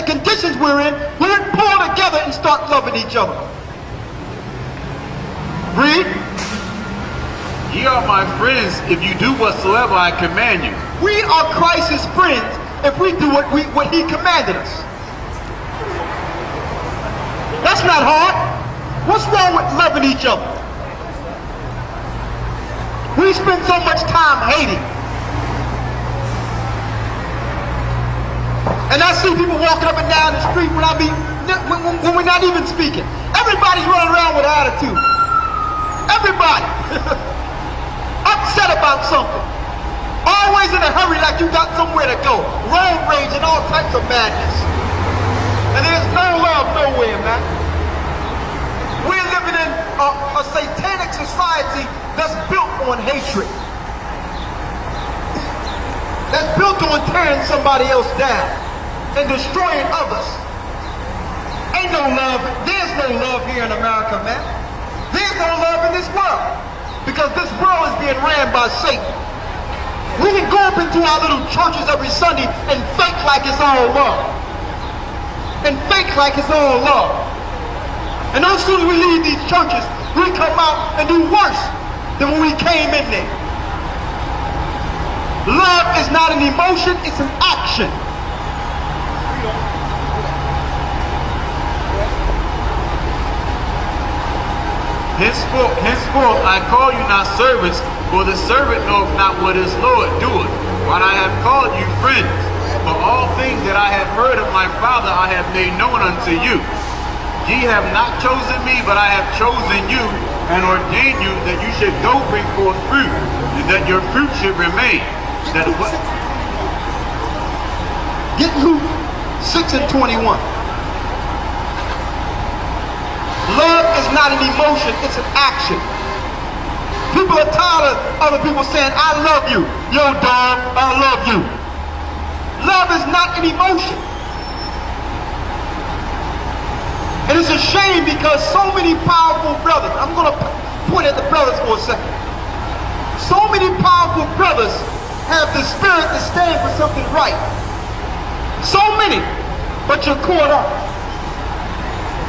conditions we're in, we didn't pull together and start loving each other. Read. Ye are my friends if you do whatsoever I command you. We are Christ's friends if we do what he commanded us. That's not hard. What's wrong with loving each other? We spend so much time hating. And I see people walking up and down the street when we're not even speaking. Everybody's running around with attitude. Everybody. Upset about something. Always in a hurry like you got somewhere to go. Road rage and all types of madness. And there's no love nowhere, man. We're living in a satanic society that's built on hatred. That's built on tearing somebody else down and destroying others. Ain't no love. There's no love here in America, man. There's no love in this world because this world is being ran by Satan. We can go up into our little churches every Sunday and fake like it's all love. And fake like it's all love. And as soon as we leave these churches, we come out and do worse than when we came in there. Love is not an emotion, it's an action. Henceforth I call you not servants, for the servant knoweth not what his Lord doeth. But I have called you friends, for all things that I have heard of my Father I have made known unto you. Ye have not chosen me, but I have chosen you, and ordained you that you should go bring forth fruit, and that your fruit should remain. That what? Get Luke 6:21. Love is not an emotion, it's an action. People are tired of other people saying, I love you. Yo, dog, I love you. Love is not an emotion. And it's a shame because so many powerful brothers, I'm going to point at the brothers for a second. So many powerful brothers have the spirit to stand for something right. So many, but you're caught up.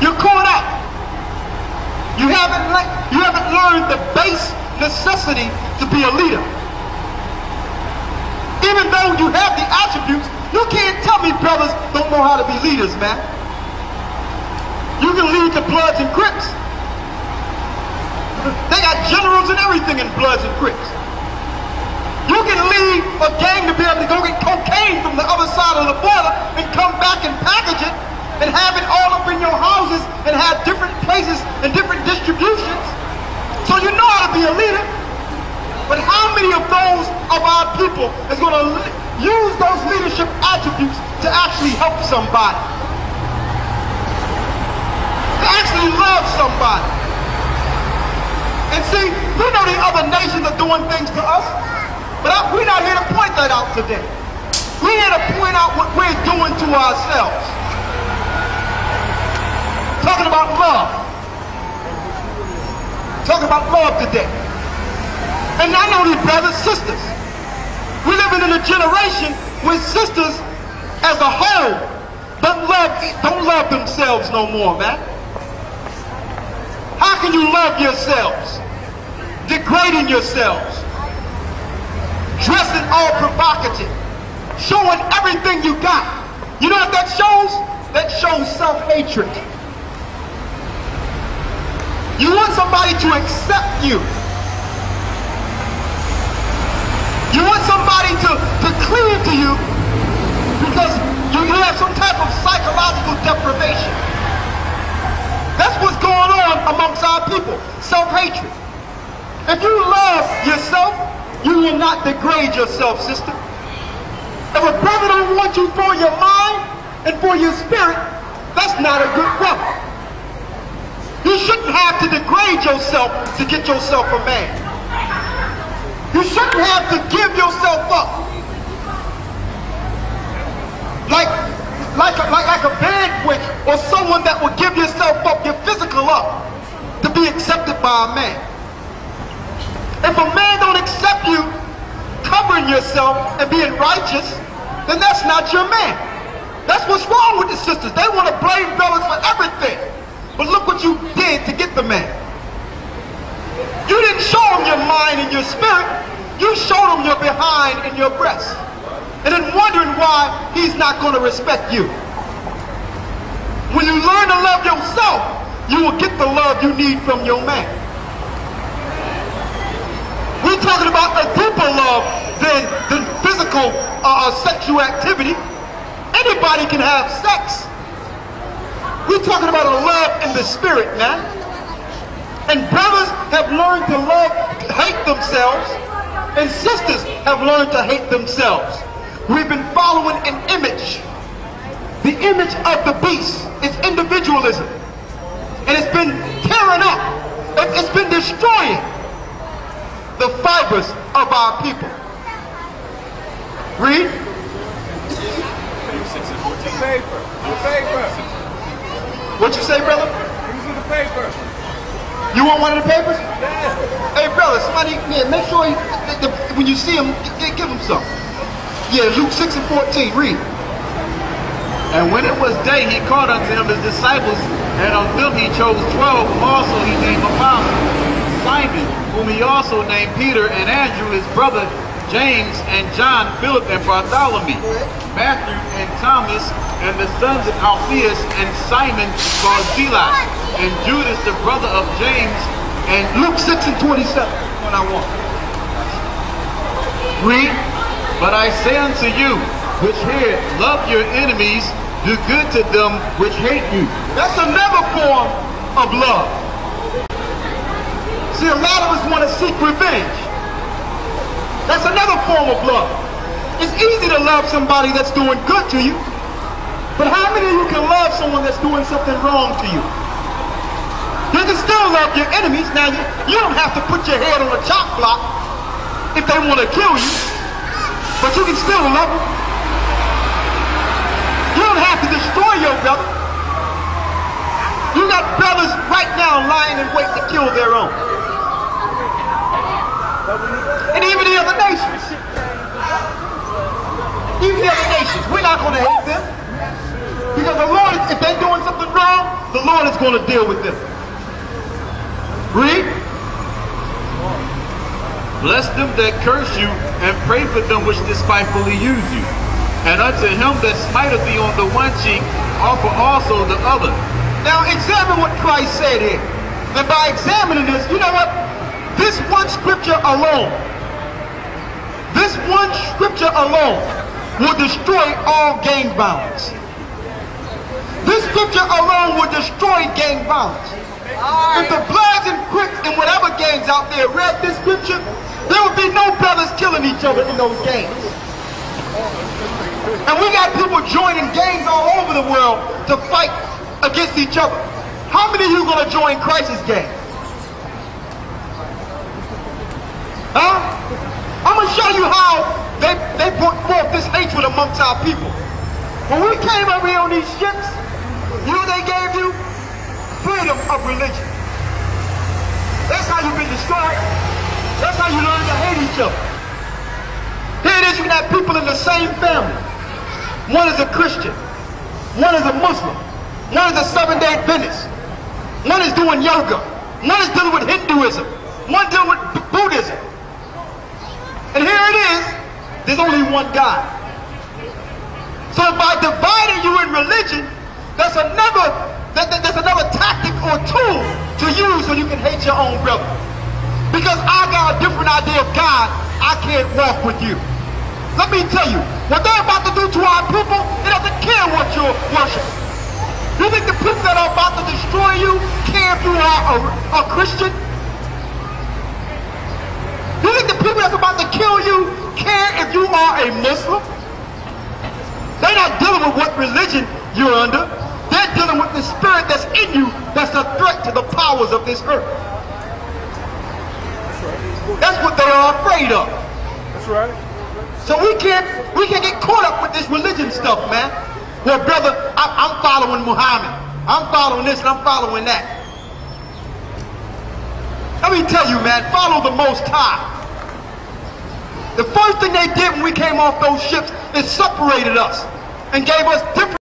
You're caught up. You haven't learned the base necessity to be a leader. Even though you have the attributes, you can't tell me brothers don't know how to be leaders, man. You can lead the Bloods and Crips. They got generals and everything in Bloods and Crips. You can lead a gang to be able to go get cocaine from the other side of the border and come back and package it and have it all up in your houses and have different places and different distributions. So you know how to be a leader. But how many of those of our people is going to use those leadership attributes to actually help somebody? To actually love somebody? And see, we know the other nations are doing things to us, but we're not here to point that out today. We're here to point out what we're doing to ourselves. Talking about love. Talking about love today. And I know these brothers, sisters. We're living in a generation where sisters as a whole don't love themselves no more, man. How can you love yourselves? Degrading yourselves. Dressing all provocative. Showing everything you got. You know what that shows? That shows self-hatred. You want somebody to accept you. You want somebody to cleave to you because you have some type of psychological deprivation. That's what's going on amongst our people. Self-hatred. If you love yourself, you will not degrade yourself, sister. If a brother don't want you for your mind and for your spirit, that's not a good brother. You shouldn't have to degrade yourself to get yourself a man. You shouldn't have to give yourself up. Like a bandwidth or someone that will give yourself up, your physical up, to be accepted by a man. If a man don't accept you covering yourself and being righteous, then that's not your man. That's what's wrong with the sisters. They want to blame brothers for everything. But look what you did to get the man. You didn't show him your mind and your spirit. You showed him your behind and your breast. And then wondering why he's not going to respect you. When you learn to love yourself, you will get the love you need from your man. We're talking about a deeper love than physical sexual activity. Anybody can have sex. We're talking about a love in the spirit, man. And brothers have learned to hate themselves, and sisters have learned to hate themselves. We've been following an image. The image of the beast is individualism. And it's been tearing up. It's been destroying the fibers of our people. Read. Paper. The paper. What you say, brother? These are the paper. You want one of the papers? Yeah. Hey, brother, somebody, make sure when you see him, give him some. Yeah, Luke 6:14, read. And when it was day, he called unto him his disciples, and of them he chose 12, whom also he named apostles. Simon, whom he also named Peter, and Andrew his brother, James and John, Philip and Bartholomew, Matthew and Thomas, and the sons of Alphaeus, and Simon called Zealot, and Judas the brother of James, and Luke 6:27, what I want. read. But I say unto you, which hear, love your enemies, do good to them which hate you. That's another form of love. See, a lot of us want to seek revenge. That's another form of love. It's easy to love somebody that's doing good to you, but how many of you can love someone that's doing something wrong to you? You can still love your enemies. Now, you don't have to put your head on a chop block if they want to kill you, but you can still love them. You don't have to destroy your brother. You got brothers right now lying in wait to kill their own. And even the other nations. Even the other nations. We're not going to hate them. Because the Lord, if they're doing something wrong, the Lord is going to deal with them. Read. Bless them that curse you, and pray for them which despitefully use you. And unto him that smiteth thee on the one cheek, offer also the other. Now examine what Christ said here. And by examining this, you know what? This one scripture alone will destroy all gang violence. This scripture alone will destroy gang violence. If the Bloods and Crips and whatever gangs out there read this scripture, there would be no brothers killing each other in those gangs. And we got people joining gangs all over the world to fight against each other. How many of you going to join Christ's gang? Huh? I'm going to show you how they brought forth this hatred amongst our people. When we came over here on these ships, you know what they gave you? Freedom of religion. That's how you've been destroyed. That's how you learn to hate each other. Here it is, you can have people in the same family. One is a Christian. One is a Muslim. One is a Seventh-day Adventist. One is doing yoga. One is dealing with Hinduism. One dealing with Buddhism. And here it is, there's only one God. So by dividing you in religion, that's another tactic or tool to use so you can hate your own brother. Because I got a different idea of God, I can't walk with you. Let me tell you, what they're about to do to our people, it doesn't care what you worship. You think the people that are about to destroy you care if you are a Christian? You think the people that's about to kill you care if you are a Muslim? They're not dealing with what religion you're under. They're dealing with the spirit that's in you that's a threat to the powers of this earth. That's what they are afraid of. That's right. So we can't get caught up with this religion stuff, man. Well, brother, I'm following Muhammad. I'm following this and I'm following that. Let me tell you, man, follow the Most High. The first thing they did when we came off those ships is separated us and gave us different